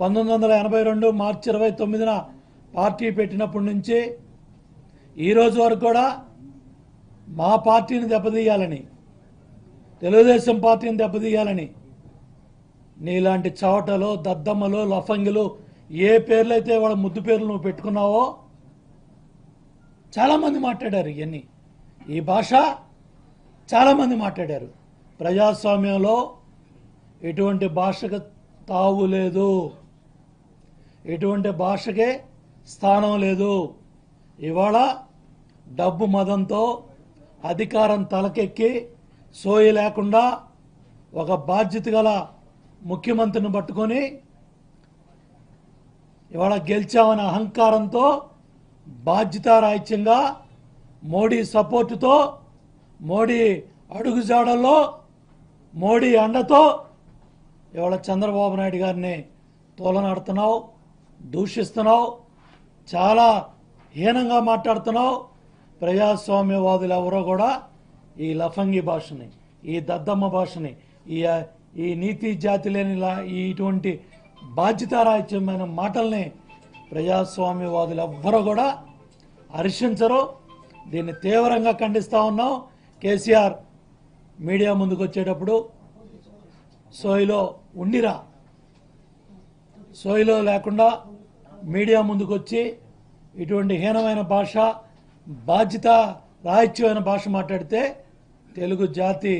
1982 మార్చి 29న party పెట్టినప్పటి నుంచి ఈ రోజు వరకు కూడా మా పార్టీని దెబ్బతీయాలని, తెలుగుదేశం పార్టీని దెబ్బతీయాలని నీలాంటి చవటలు, దద్దమ్మలు, లఫంగిలు ఏ పేర్లైతే వాళ్ళ ముద్దు పేర్లు నువ్వు పెట్టుకున్నావో చాలామంది మాట్లాడారు. ఇవన్నీ ఈ భాష చాలామంది మాట్లాడారు. ప్రజాస్వామ్యంలో ఎటువంటి భాషకు తావు లేదు, ఎటువంటి భాషకే స్థానం లేదు. ఇవాళ డబ్బు మదంతో అధికారం తలకెక్కి సోయి లేకుండా ఒక బాధ్యత గల ముఖ్యమంత్రిని పట్టుకొని ఇవాళ గెలిచామనే అహంకారంతో బాధ్యతారాహిత్యంగా మోడీ సపోర్టుతో, మోడీ అడుగుజాడల్లో, మోడీ అండతో ఇవాళ చంద్రబాబు నాయుడు గారిని తోలనాడుతున్నావు, దూషిస్తున్నావు, చాలా హీనంగా మాట్లాడుతున్నావు. ప్రజాస్వామ్యవాదులు ఎవరో కూడా ఈ లఫంగి భాషని, ఈ దద్దమ్మ భాషని, ఈ నీతి జాతి లేని ఇటువంటి బాధ్యతారాహిత్యమైన మాటల్ని ప్రజాస్వామ్యవాదులు ఎవ్వరూ కూడా హర్షించరు. దీన్ని తీవ్రంగా ఖండిస్తూ ఉన్నాం. కేసీఆర్ మీడియా ముందుకు వచ్చేటప్పుడు సోయిలో ఉండిరా, సోయిలో లేకుండా మీడియా ముందుకు వచ్చి ఇటువంటి హీనమైన భాష, బాధ్యత రాహిత్యమైన భాష మాట్లాడితే తెలుగు జాతి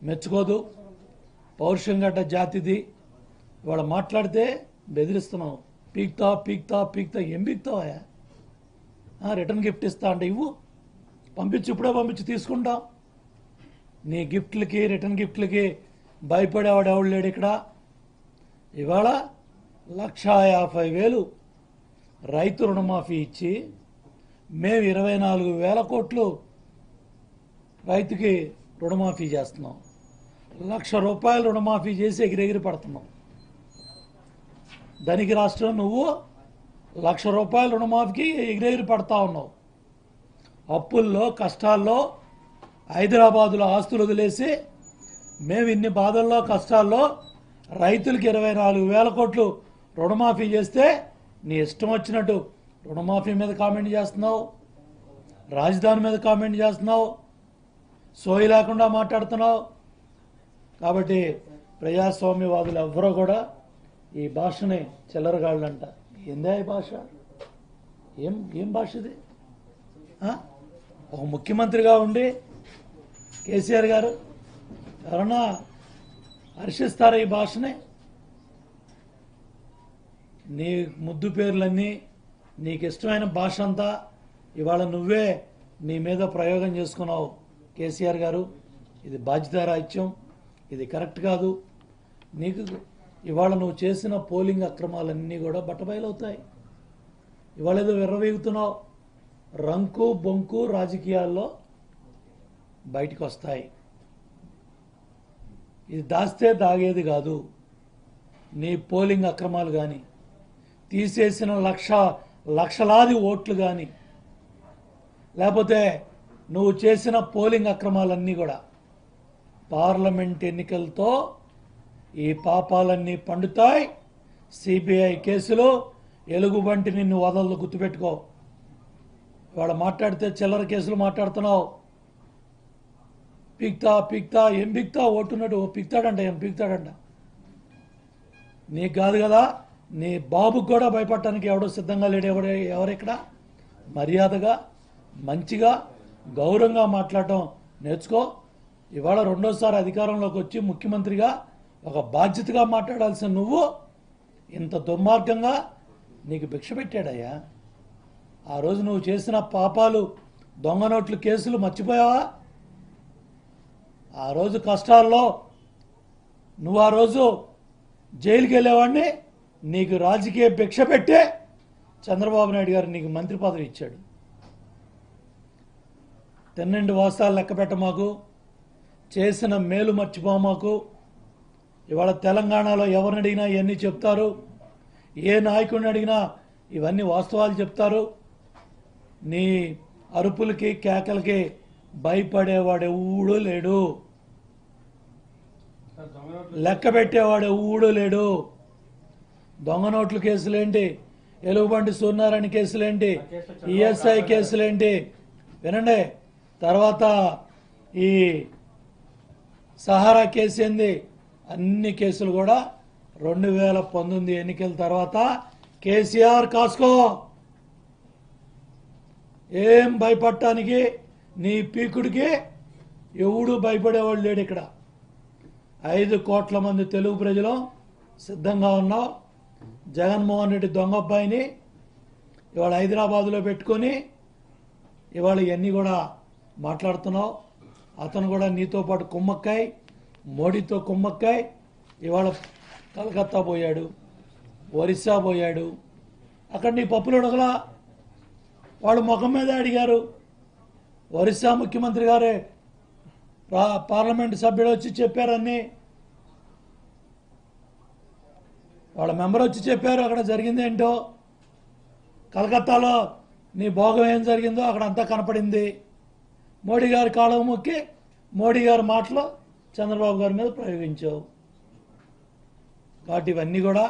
మెచ్చుకోదు. పౌరుషం గడ్డ జాతిది. ఇవాళ మాట్లాడితే బెదిరిస్తున్నావు. పీక్తా పీక్తా పీక్తా. ఏం పీక్తావా? రిటర్న్ గిఫ్ట్ ఇస్తా అంటే ఇవ్వు, పంపించి, ఇప్పుడే పంపించి తీసుకుంటాం. నీ గిఫ్ట్లకి, రిటర్న్ గిఫ్ట్లకి భయపడేవాడు ఎవడు లేడు ఇక్కడ. ఇవాళ 1,50,000 రైతు రుణమాఫీ ఇచ్చి మేము 24,000 కోట్లు రైతుకి రుణమాఫీ చేస్తున్నాం. ₹1,00,000 రుణమాఫీ చేసి ఎగిరెగిరి పడుతున్నాం. ధనిక రాష్ట్రం నువ్వు ₹1,00,000 రుణమాఫీకి ఎగిరెగిరి పడతా ఉన్నావు. అప్పుల్లో, కష్టాల్లో హైదరాబాదులో ఆస్తులు వదిలేసి మేము ఇన్ని బాధల్లో, కష్టాల్లో రైతులకి 24,000 కోట్లు రుణమాఫీ చేస్తే నీ ఇష్టం వచ్చినట్టు రుణమాఫీ మీద కామెంట్ చేస్తున్నావు, రాజధాని మీద కామెంట్ చేస్తున్నావు, సోయి లేకుండా మాట్లాడుతున్నావు. కాబట్టి ప్రజాస్వామ్యవాదులు ఎవ్వరూ కూడా ఈ భాషని చిల్లరగాళ్ళంట. ఏందా ఈ భాష? ఏం భాష ఇది? ఒక ముఖ్యమంత్రిగా ఉండి కేసీఆర్ గారు ఎవరన్నా హర్షిస్తారా ఈ భాషని? నీ ముద్దు పేర్లన్నీ, నీకు ఇష్టమైన భాష అంతా ఇవాళ నువ్వే నీ మీద ప్రయోగం చేసుకున్నావు కేసీఆర్ గారు. ఇది బాధ్యతారాహిత్యం, ఇది కరెక్ట్ కాదు. నీకు ఇవాళ నువ్వు చేసిన పోలింగ్ అక్రమాలన్నీ కూడా బట్టబయలవుతాయి. ఇవాళ ఏదో విర్రవీగుతున్నావు, రంకు బొంకు రాజకీయాల్లో బయటకు వస్తాయి. ఇది దాస్తే దాగేది కాదు. నీ పోలింగ్ అక్రమాలు కానీ, తీసేసిన లక్షలాది ఓట్లు కానీ, లేకపోతే నువ్వు చేసిన పోలింగ్ అక్రమాలన్నీ కూడా పార్లమెంట్ ఎన్నికలతో ఈ పాపాలన్నీ పండుతాయి. సిబిఐ కేసులు ఎలుగుబంటి నిన్ను వదలదు, గుర్తుపెట్టుకో. ఇవాళ మాట్లాడితే చిల్లర కేసులు మాట్లాడుతున్నావు. పీక్తా పీక్తా. ఏం పీక్తా? ఓటున్నట్టు పీక్తాడంట, ఏం పీక్తాడంట. నీకు కాదు కదా, నీ బాబుకు కూడా భయపడటానికి ఎవడో సిద్ధంగా లేడు. ఎవరెక్కడ? మర్యాదగా, మంచిగా, గౌరవంగా మాట్లాడటం నేర్చుకో. ఇవాళ రెండోసారి అధికారంలోకి వచ్చి ముఖ్యమంత్రిగా ఒక బాధ్యతగా మాట్లాడాల్సిన నువ్వు ఇంత దుర్మార్గంగా నీకు భిక్ష పెట్టాడయ్యా. ఆ రోజు నువ్వు చేసిన పాపాలు, దొంగ నోట్ల కేసులు మర్చిపోయావా? ఆ రోజు కష్టాల్లో నువ్వు ఆ రోజు జైలుకి వెళ్ళేవాడిని. నీకు రాజకీయ భిక్ష పెట్టే చంద్రబాబు నాయుడు గారు నీకు మంత్రి పదవి ఇచ్చాడు. తెన్నింటి వాస్తవాలు లెక్క పెట్ట మాకు, చేసిన మేలు మర్చిపో మాకు. ఇవాళ తెలంగాణలో ఎవరిని అడిగినా ఇవన్నీ చెప్తారు, ఏ నాయకుడిని అడిగినా ఇవన్నీ వాస్తవాలు చెప్తారు. నీ అరుపులకి, కేకలకి భయపడేవాడు ఎవడూ లేడు, లెక్క పెట్టేవాడు ఎవడూ లేడు. దొంగ నోట్ల కేసులేంటి, ఎలుగుబంటి సూర్యనారాయణ కేసులేంటి, ఈఎస్ఐ కేసులేంటి, వినండి. తర్వాత ఈ సహారా కేసు ఏంది, అన్ని కేసులు కూడా 2019 ఎన్నికల తర్వాత కేసీఆర్ కాసుకో. ఏం భయపడటానికి నీ పీకుడికి ఎవడు భయపడేవాళ్ళు లేడు. ఇక్కడ 5 కోట్ల మంది తెలుగు ప్రజలు సిద్ధంగా ఉన్నావు. జగన్మోహన్ రెడ్డి దొంగ అబ్బాయిని ఇవాళ హైదరాబాదులో పెట్టుకొని ఇవాళ ఇవన్నీ కూడా మాట్లాడుతున్నావు. అతను కూడా నీతో పాటు కుమ్మక్కాయ్, మోడీతో కుమ్మక్కాయ్ ఇవాళ కలకత్తా పోయాడు, ఒరిస్సా పోయాడు. అక్కడ నీ పప్పులు ఉడకలా. వాళ్ళు ముఖం మీద అడిగారు. ఒరిస్సా ముఖ్యమంత్రి గారే పార్లమెంట్ సభ్యుడు వచ్చి చెప్పారని, వాళ్ళ మెంబర్ వచ్చి చెప్పారు అక్కడ జరిగింది ఏంటో. కలకత్తాలో నీ భోగం ఏం జరిగిందో అక్కడ అంతా కనపడింది. మోడీ గారి కాళ్ళకు మొక్కి మోడీ గారి మాటలు చంద్రబాబు గారి మీద ప్రయోగించావు. కాబట్టి ఇవన్నీ కూడా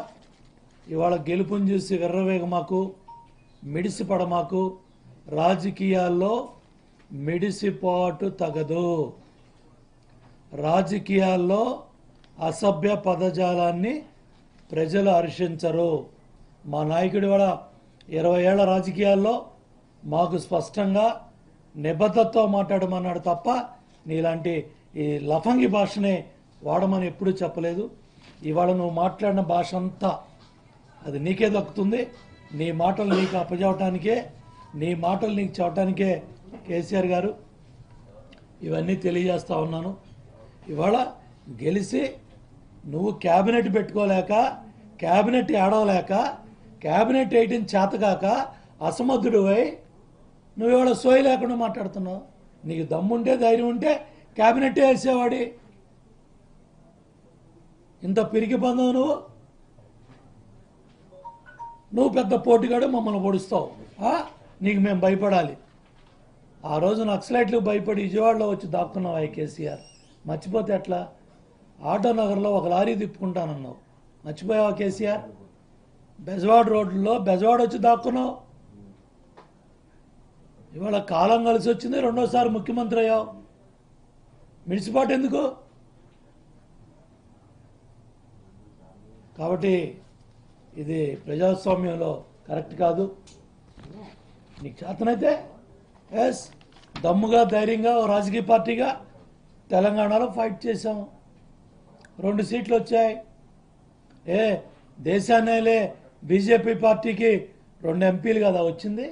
ఇవాళ గెలుపుని చూసి విర్రవేగమాకు, మిడిసిపడమాకు. రాజకీయాల్లో మిడిసిపాటు తగదు. రాజకీయాల్లో అసభ్య పదజాలాన్ని ప్రజలు హర్షించరు. మా నాయకుడి కూడా 20 ఏళ్ల రాజకీయాల్లో మాకు స్పష్టంగా నిబద్ధతతో మాట్లాడమన్నాడు తప్ప నీలాంటి ఈ లఫంగి భాషనే వాడమని ఎప్పుడూ చెప్పలేదు. ఇవాళ నువ్వు మాట్లాడిన భాష అంతా అది నీకే దక్కుతుంది. నీ మాటలు నీకు అప్పచెప్పటానికే, నీ మాటలు నీకు చెప్పడానికే కేసీఆర్ గారు ఇవన్నీ తెలియజేస్తా ఉన్నాను. ఇవాళ గెలిచి నువ్వు క్యాబినెట్ పెట్టుకోలేక, క్యాబినెట్ ఏడవలేక, క్యాబినెట్ వేయటం చేతకాక అసమర్థుడివై నువ్వు ఇవాళ సోయి లేకుండా మాట్లాడుతున్నావు. నీకు దమ్ముంటే, ధైర్యం ఉంటే క్యాబినెట్ వేసేవాడి. ఇంత పిరికి బంధం నువ్వు పెద్ద పోటీగాడు మమ్మల్ని పొడుస్తావు. నీకు మేము భయపడాలి. ఆ రోజు నక్సలైట్లు భయపడి విజయవాడలో వచ్చి దాక్కున్నావు. కేసీఆర్ మర్చిపోతే ఎట్లా? ఆటో నగర్లో ఒక లారీ తిప్పుకుంటానన్నావు, మర్చిపోయావా కేసీఆర్? బెజవాడ రోడ్లలో బెజవాడ వచ్చి దాక్కున్నావు. ఇవాళ కాలం కలిసి వచ్చింది, 2వ సారి ముఖ్యమంత్రి అయ్యావు. మిడిసిపాటు ఎందుకు? కాబట్టి ఇది ప్రజాస్వామ్యంలో కరెక్ట్ కాదు. నీకు చేతనైతే దమ్ముగా, ధైర్యంగా ఓ రాజకీయ పార్టీగా తెలంగాణలో ఫైట్ చేశాము. 2 సీట్లు వచ్చాయి. దేశాన్నేలే బీజేపీ పార్టీకి 2 ఎంపీలు కదా వచ్చింది.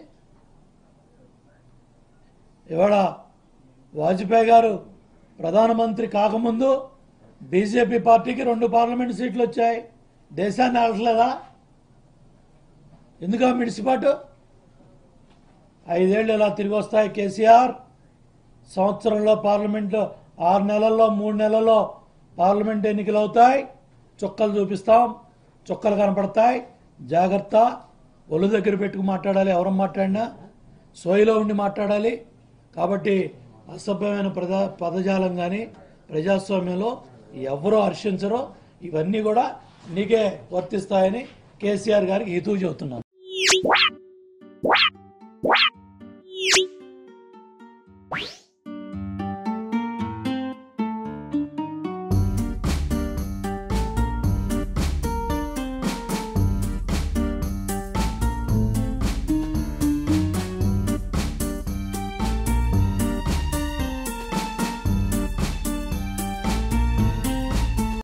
ఇవాళ వాజ్పేయి గారు ప్రధానమంత్రి కాకముందు బీజేపీ పార్టీకి 2 పార్లమెంట్ సీట్లు వచ్చాయి. దేశాన్ని ఆడలేదా? ఎందుకు మిడిసిపాటు? 5 ఏళ్ళు ఇలా తిరిగి వస్తాయి కేసీఆర్. సంవత్సరంలో పార్లమెంట్లో 6 నెలల్లో 3 నెలల్లో పార్లమెంట్ ఎన్నికలు అవుతాయి. చుక్కలు చూపిస్తాం, చుక్కలు కనపడతాయి. జాగ్రత్త. ఒళ్ళు దగ్గర పెట్టుకు మాట్లాడాలి. ఎవరు మాట్లాడినా సోయిలో ఉండి మాట్లాడాలి. కాబట్టి అసభ్యమైన పదజాలం కానీ ప్రజాస్వామ్యంలో ఎవరో హర్షించరో. ఇవన్నీ కూడా నీకే వర్తిస్తాయని కేసీఆర్ గారికి హితవు చెబుతున్నాను.